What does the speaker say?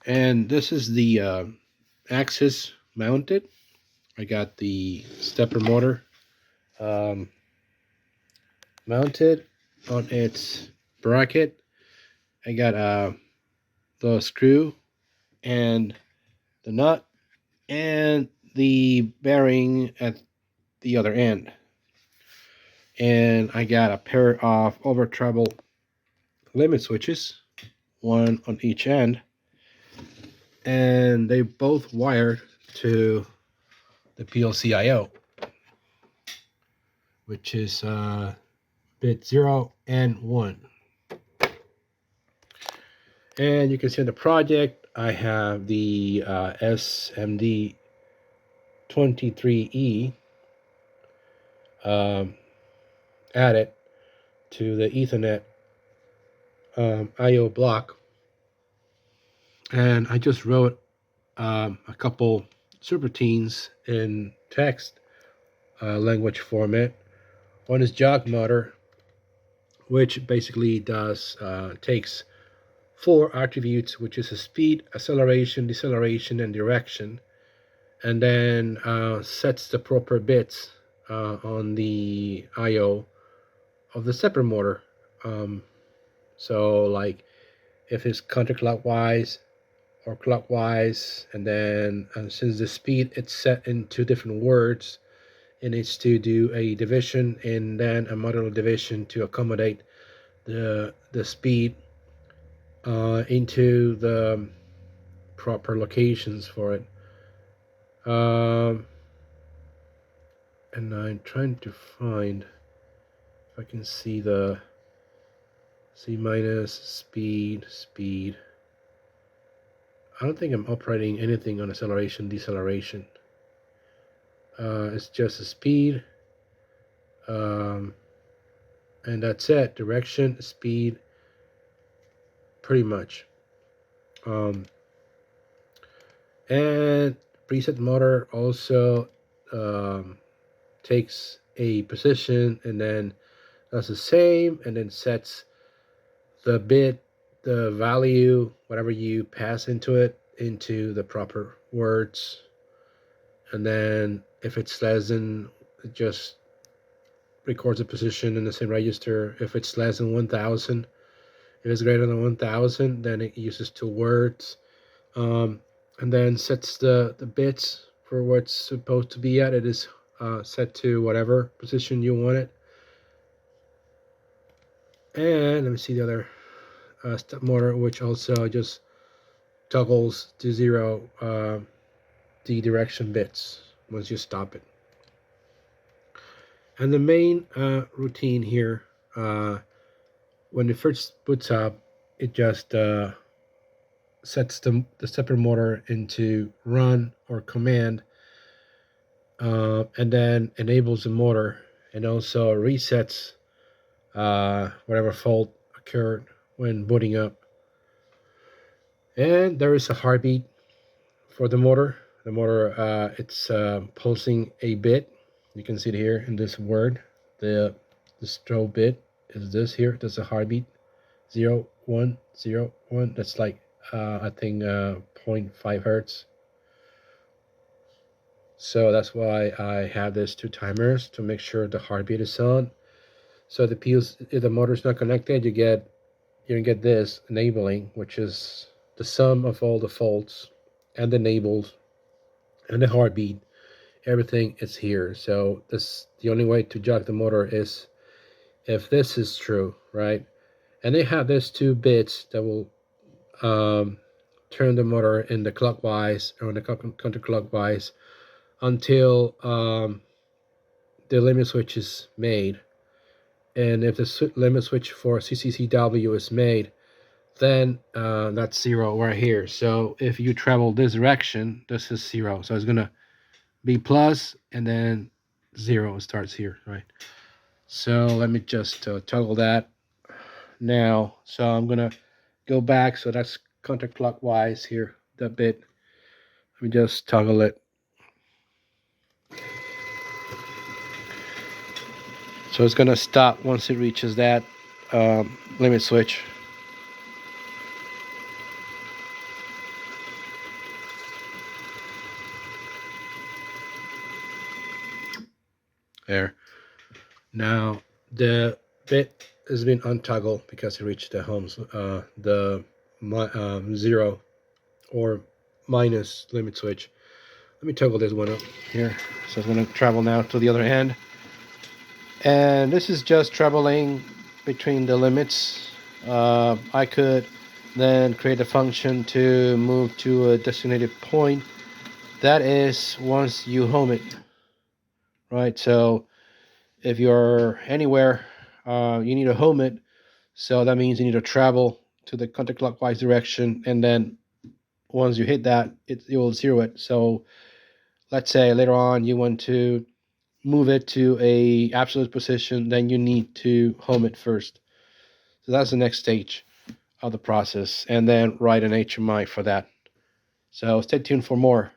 And this is the axis mounted. I got the stepper motor um, mounted on its bracket. I got the screw and the nut and the bearing at the other end. And I got a pair of over treble limit switches, one on each end, and they both wired to the PLC IO, which is bit 0 and 1. And you can see in the project I have the SMD 23E added to the Ethernet IO block, and I just wrote a couple subroutines in text language format. One is jog motor, which basically takes 4 attributes, which is a speed, acceleration, deceleration, and direction, and then sets the proper bits on the IO of the stepper motor. So like if it's counterclockwise or clockwise, and then since the speed it's set in 2 different words, it needs to do a division and then a modular division to accommodate the speed into the proper locations for it. And I'm trying to find if I can see the C minus speed. I don't think I'm operating anything on acceleration, deceleration. It's just a speed, and that's it. Direction, speed, pretty much. And preset motor also takes a position and then does the same, and then sets the bit, the value, whatever you pass into it, into the proper words. And then if it's less than, it just records a position in the same register. If it's less than 1000, if it's greater than 1000, then it uses 2 words, and then sets the bits for what's supposed to be at. It is set to whatever position you want it. And let me see the other step motor, which also just toggles to 0 the direction bits once you stop it. And the main routine here, when it first boots up, it just sets the stepper motor into run or command, and then enables the motor, and also resets whatever fault occurred when booting up. And there is a heartbeat for the motor. The motor, it's pulsing a bit. You can see it here in this word. The strobe bit is this here. That's a heartbeat. 0, 1, 0, 1. That's like I think 0.5 hertz. So that's why I have these 2 timers to make sure the heartbeat is on. So if the motor is not connected, you get this enabling, which is the sum of all the faults and the enables and the heartbeat. Everything is here. So the only way to jog the motor is if this is true, right? And they have these 2 bits that will turn the motor in the clockwise or in the counterclockwise until the limit switch is made. And if the limit switch for CCCW is made, then that's 0 right here. So if you travel this direction, this is 0. So it's gonna be plus, and then 0 starts here, right? So let me just toggle that now. So I'm gonna go back. So that's counterclockwise here, that bit. Let me just toggle it. So it's gonna stop once it reaches that limit switch. There. Now the bit has been untoggled because it reached the zero or minus limit switch. Let me toggle this one up here. So it's going to travel now to the other end. And this is just traveling between the limits. I could then create a function to move to a designated point. That is once you home it, right? So if you're anywhere, you need to home it. So that means you need to travel to the counterclockwise direction, and then once you hit that, it will zero it. So let's say later on you want to move it to a absolute position, then you need to home it first. So that's the next stage of the process, and then write an HMI for that. So stay tuned for more.